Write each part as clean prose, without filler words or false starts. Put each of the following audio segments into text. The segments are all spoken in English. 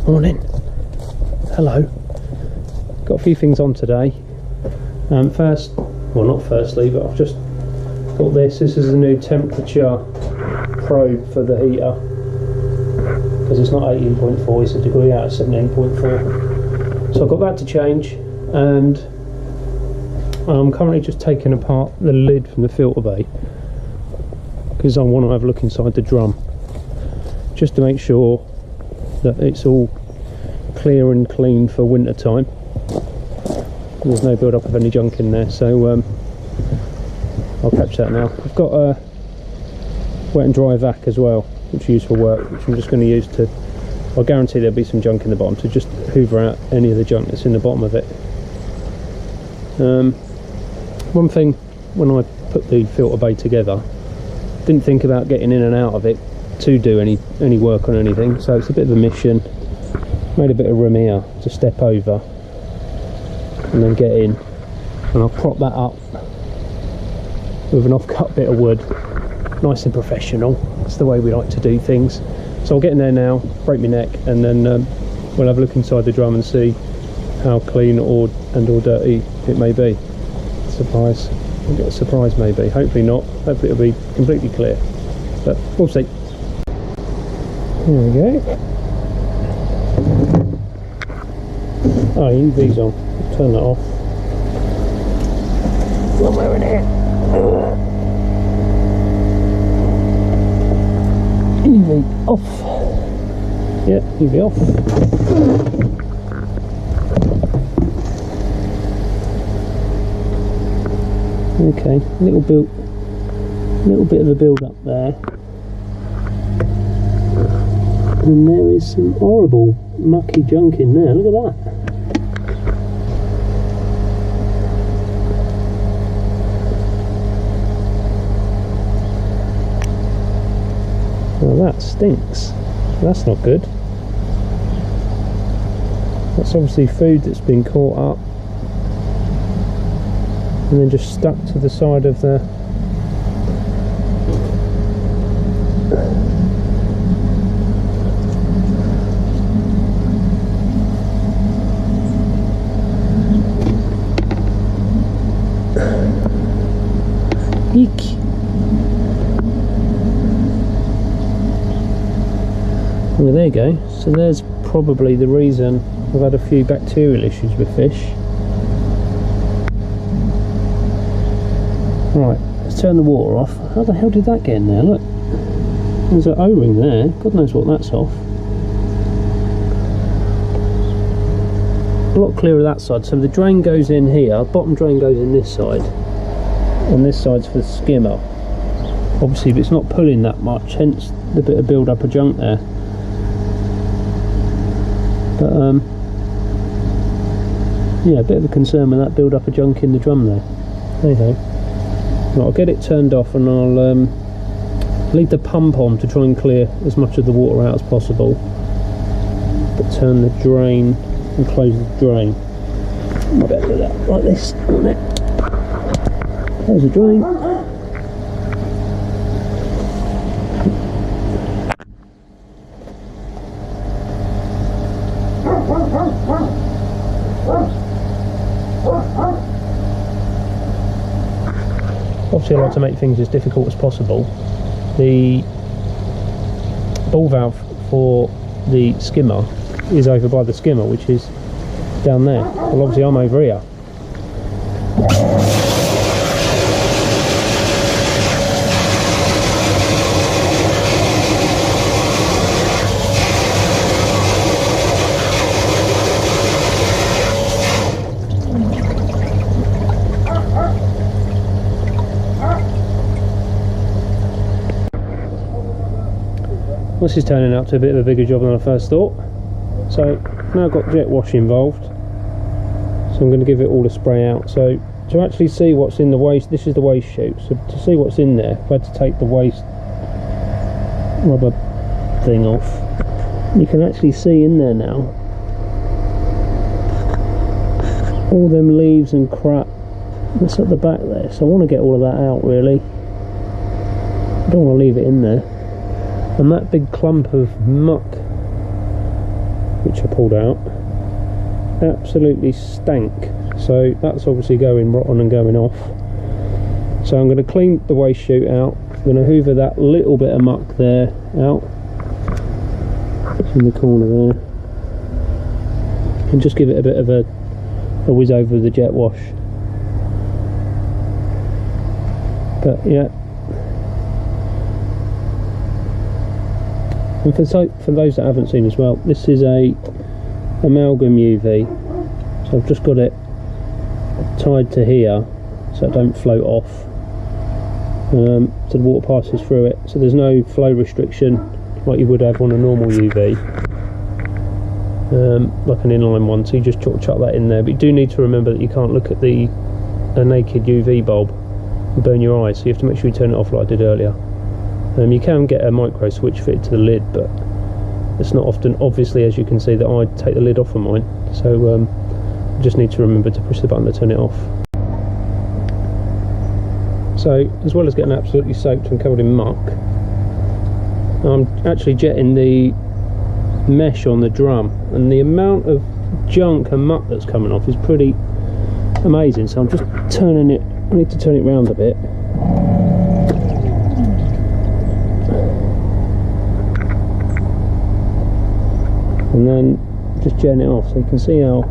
Morning. Hello. Got a few things on today. Not firstly, but I've just got this. This is a new temperature probe for the heater, because it's not 18.4, it's a degree out of 17.4. So I've got that to change, and I'm currently just taking apart the lid from the filter bay, because I want to have a look inside the drum, just to make sure that it's all clear and clean for winter time. There's no build up of any junk in there, so I'll catch that now. I've got a wet and dry vac as well, which I use for work, which I'm just going to use to, I guarantee there'll be some junk in the bottom, to just hoover out any of the junk that's in the bottom of it. One thing, when I put the filter bay together, didn't think about getting in and out of it to do any work on anything, so it's a bit of a mission. Made a bit of room here to step over and then get in, and I'll prop that up with an off-cut bit of wood, nice and professional. It's the way we like to do things. So I'll get in there now, break my neck, and then we'll have a look inside the drum and see how clean or dirty it may be. Surprise. We'll get a surprise maybe. Hopefully not. Hopefully it'll be completely clear, but we'll see. Here we go. Oh, UV's on. Turn that off. Somewhere in here. UV off. Yeah, UV off. Okay, little bit of a build up there. And there is some horrible mucky junk in there. Look at that. Well, that stinks. That's not good. That's obviously food that's been caught up and then just stuck to the side of the eek. Well, there you go. So there's probably the reason I've had a few bacterial issues with fish. Right, let's turn the water off. How the hell did that get in there? Look, there's an O-ring there. God knows what that's off. A lot clearer that side. So the drain goes in here, bottom drain goes in this side, and this side's for the skimmer. Obviously, but it's not pulling that much, hence the bit of build up of junk there. But yeah, a bit of a concern with that build up of junk in the drum there. There you go. Right, I'll get it turned off, and I'll leave the pump on to try and clear as much of the water out as possible, but turn the drain and close the drain. I better do that like this. There's the drain. Obviously I like to make things as difficult as possible. The ball valve for the skimmer is over by the skimmer, which is down there. Well, obviously I'm over here. This is turning out to a bit of a bigger job than I first thought. So now I've got jet wash involved, so I'm going to give it all a spray out. So to actually see what's in the waste, this is the waste chute, so to see what's in there, I've had to take the waste rubber thing off. You can actually see in there now all them leaves and crap that's at the back there, so I want to get all of that out really. I don't want to leave it in there. And that big clump of muck which I pulled out, absolutely stank. So that's obviously going rotten and going off. So I'm going to clean the waste chute out. I'm going to hoover that little bit of muck there out. It's in the corner there. And just give it a bit of a whiz over with the jet wash. But yeah. And for those that haven't seen as well, this is a amalgam UV. So I've just got it tied to here so it don't float off. So the water passes through it. So there's no flow restriction like you would have on a normal UV. Like an inline one, so you just chuck that in there. But you do need to remember that you can't look at a naked UV bulb and burn your eyes, so you have to make sure you turn it off like I did earlier. You can get a micro switch fitted to the lid, but it's not often, obviously, as you can see, that I take the lid off of mine. So you just need to remember to push the button to turn it off. So as well as getting absolutely soaked and covered in muck, I'm actually jetting the mesh on the drum, and the amount of junk and muck that's coming off is pretty amazing. So I'm just turning it, I need to turn it round a bit. And then just jetting it off, so you can see how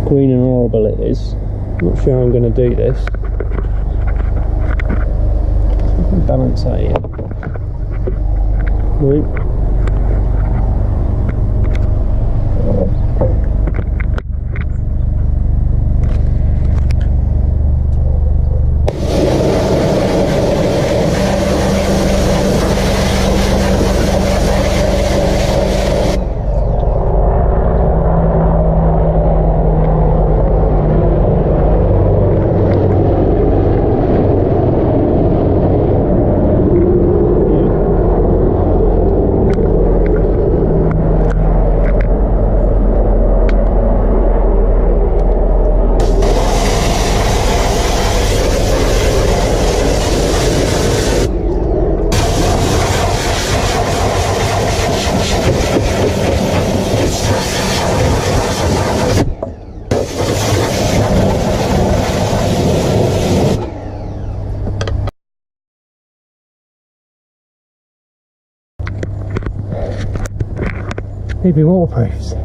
green and horrible it is. I'm not sure how I'm going to do this. So I can balance that in. Right. Need to be waterproofs.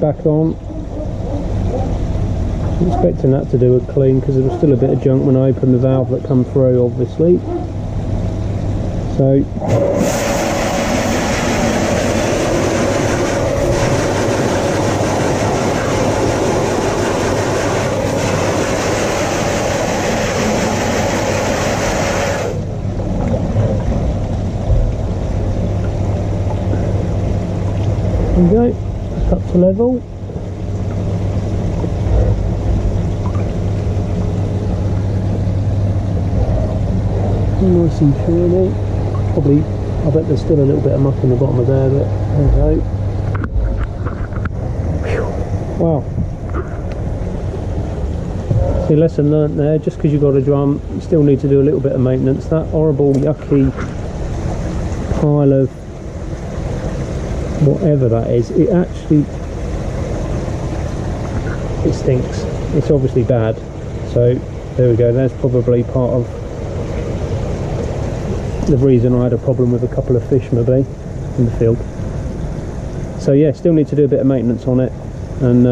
Back on. I'm expecting that to do a clean because there was still a bit of junk when I opened the valve that come through, obviously. So there we go. Up to level. Nice and shiny. Probably, I bet there's still a little bit of muck in the bottom of there, but there we go. Wow. See, lesson learnt there. Just because you've got a drum, you still need to do a little bit of maintenance. That horrible, yucky pile of whatever that is, it stinks. It's obviously bad. So there we go, there's probably part of the reason I had a problem with a couple of fish maybe in the field. So yeah, still need to do a bit of maintenance on it, and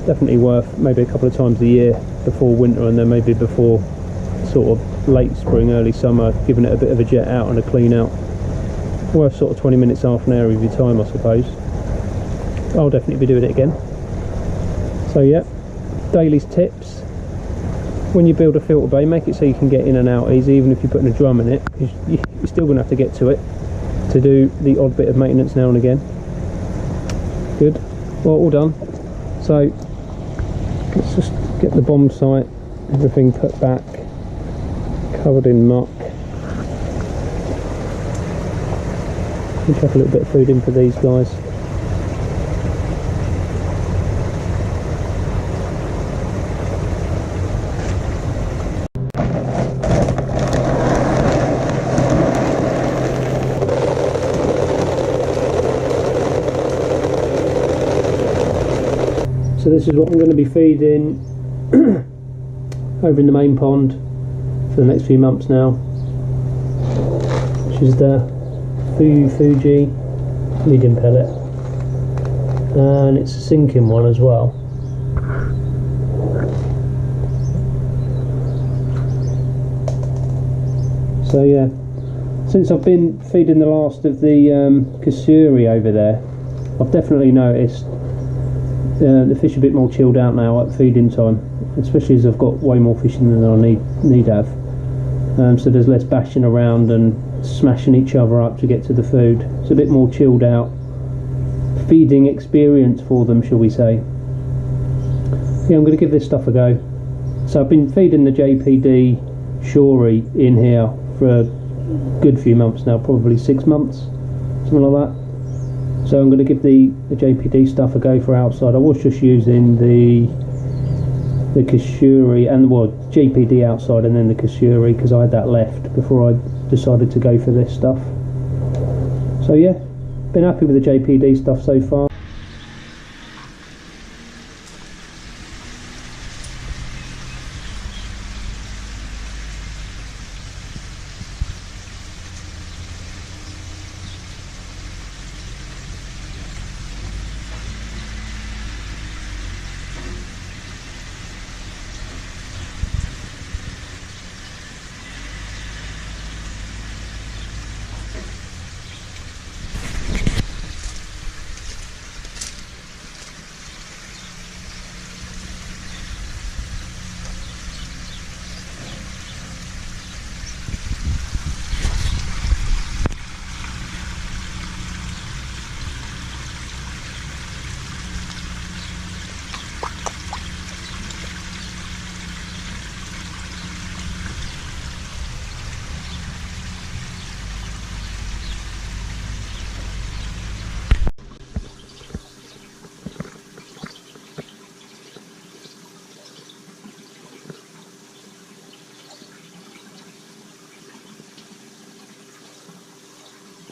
definitely worth maybe a couple of times a year before winter, and then maybe before sort of late spring, early summer, giving it a bit of a jet out and a clean out. Worth sort of 20 minutes, half an hour of your time, I suppose. I'll definitely be doing it again. So yeah, Daly's tips: when you build a filter bay, make it so you can get in and out easy, even if you're putting a drum in it. You're still going to have to get to it to do the odd bit of maintenance now and again. Good. Well, all done. So let's just get the bomb site, everything put back, covered in muck. We'll chuck a little bit of food in for these guys. So this is what I'm going to be feeding over in the main pond for the next few months now, which is the Fuji medium pellet, and it's a sinking one as well. So yeah, since I've been feeding the last of the Kasuri over there, I've definitely noticed the fish are a bit more chilled out now at feeding time, especially as I've got way more fishing than I need to have. So there's less bashing around and smashing each other up to get to the food. It's a bit more chilled out feeding experience for them, shall we say. Yeah, I'm going to give this stuff a go. So I've been feeding the JPD Shory in here for a good few months now, probably 6 months, something like that. So I'm going to give the JPD stuff a go for outside. I was just using the Kasuri and JPD outside and then the Kasuri, because I had that left before I decided to go for this stuff. So yeah, been happy with the JPD stuff so far.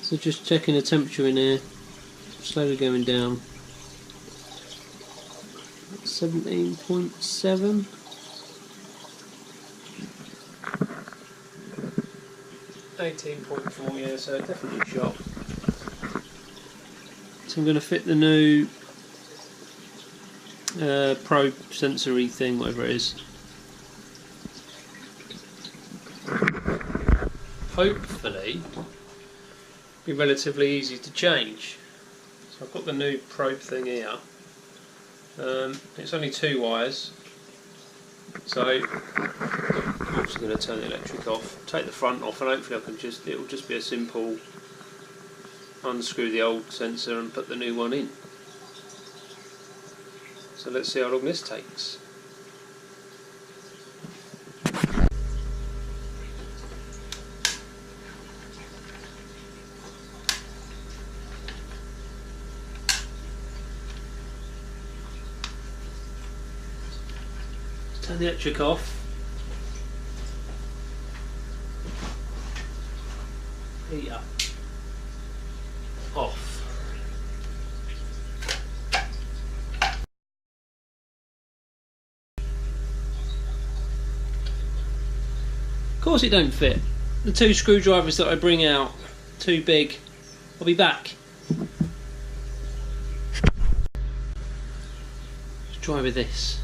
So just checking the temperature in here, slowly going down. 17.7. .4, yeah, so definitely shot. So I'm going to fit the new probe sensory thing, whatever it is. Hopefully be relatively easy to change. So I've got the new probe thing here. It's only 2 wires, so I'm just going to turn the electric off, take the front off, and hopefully it'll just be a simple unscrew the old sensor and put the new one in. So let's see how long this takes. Turn the electric off. Heater off. Of course it don't fit. The 2 screwdrivers that I bring out, too big. I'll be back. Let's try with this.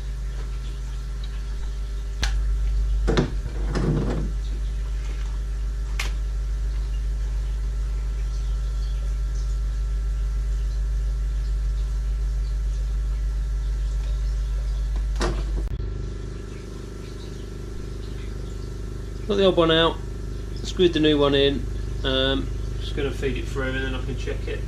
Got the old one out, screwed the new one in, just going to feed it through and then I can check it.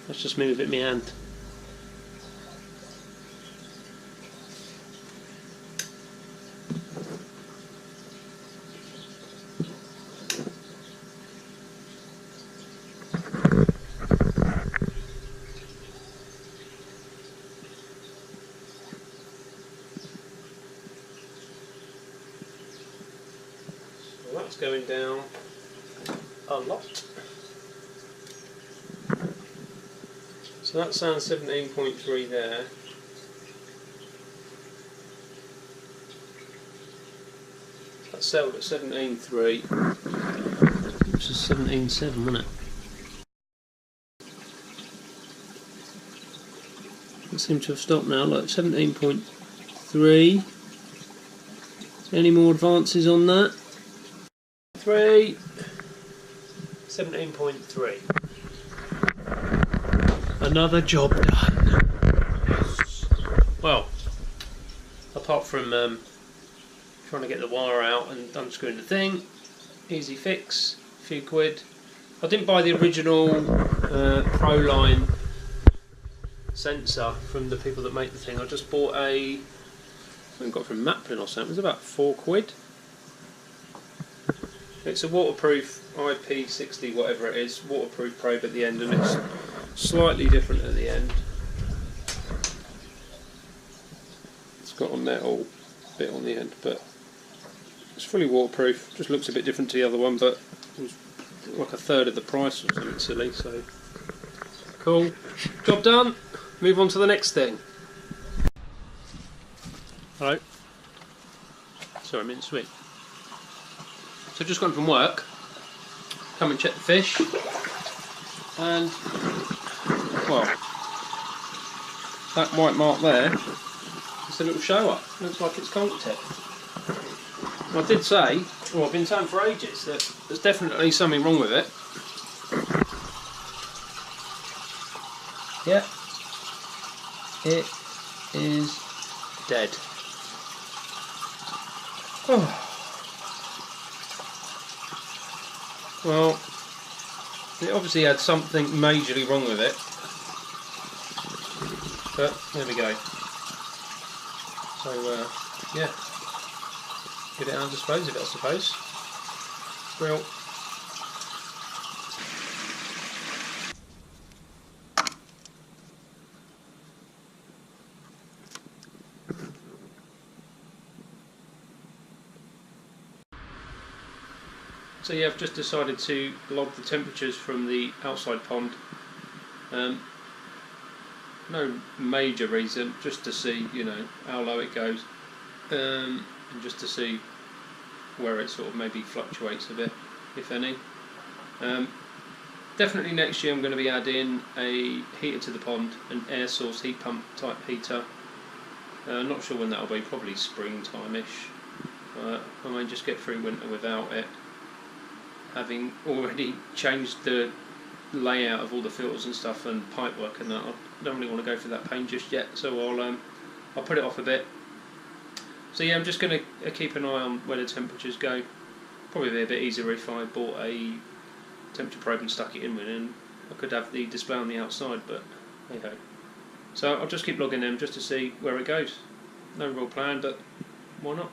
Let's just move it in my hand. So that's going down a lot. So that sounds 17.3 there. That's settled at 17.3. Which is 17.7, wasn't it? Doesn't seem to have stopped now, like 17.3. Any more advances on that? 17.3. Another job done. Well, apart from trying to get the wire out and unscrewing the thing, easy fix, a few quid. I didn't buy the original Proline sensor from the people that make the thing. I just bought I think I got it from Maplin or something. It was about 4 quid. It's a waterproof IP60 whatever it is, waterproof probe at the end, and it's slightly different at the end. It's got a metal bit on the end, but it's fully waterproof. Just looks a bit different to the other one, but it was like a third of the price or something silly, so cool. Job done. Move on to the next thing. Hello. Sorry, I'm in sweet. So just gone from work, come and check the fish, and well, that white mark there is a little shower. Looks like it's conked it. I did say, well, I've been saying for ages that there's definitely something wrong with it. Yeah, it is dead. Oh. Well, it obviously had something majorly wrong with it, but there we go. So yeah, get it out and dispose of it, I suppose. Well, so yeah, I've just decided to log the temperatures from the outside pond. No major reason, just to see, you know, how low it goes, and just to see where it sort of maybe fluctuates a bit, if any. Definitely next year I'm going to be adding a heater to the pond, an air source heat pump type heater. Not sure when that'll be, probably springtime-ish. I may just get through winter without it, having already changed the layout of all the filters and stuff and pipework and that. I don't really want to go through that pain just yet, so I'll put it off a bit. So yeah, I'm just going to keep an eye on where the temperatures go. Probably be a bit easier if I bought a temperature probe and stuck it in with it and I could have the display on the outside, but hey ho. So I'll just keep logging them just to see where it goes. No real plan, but why not?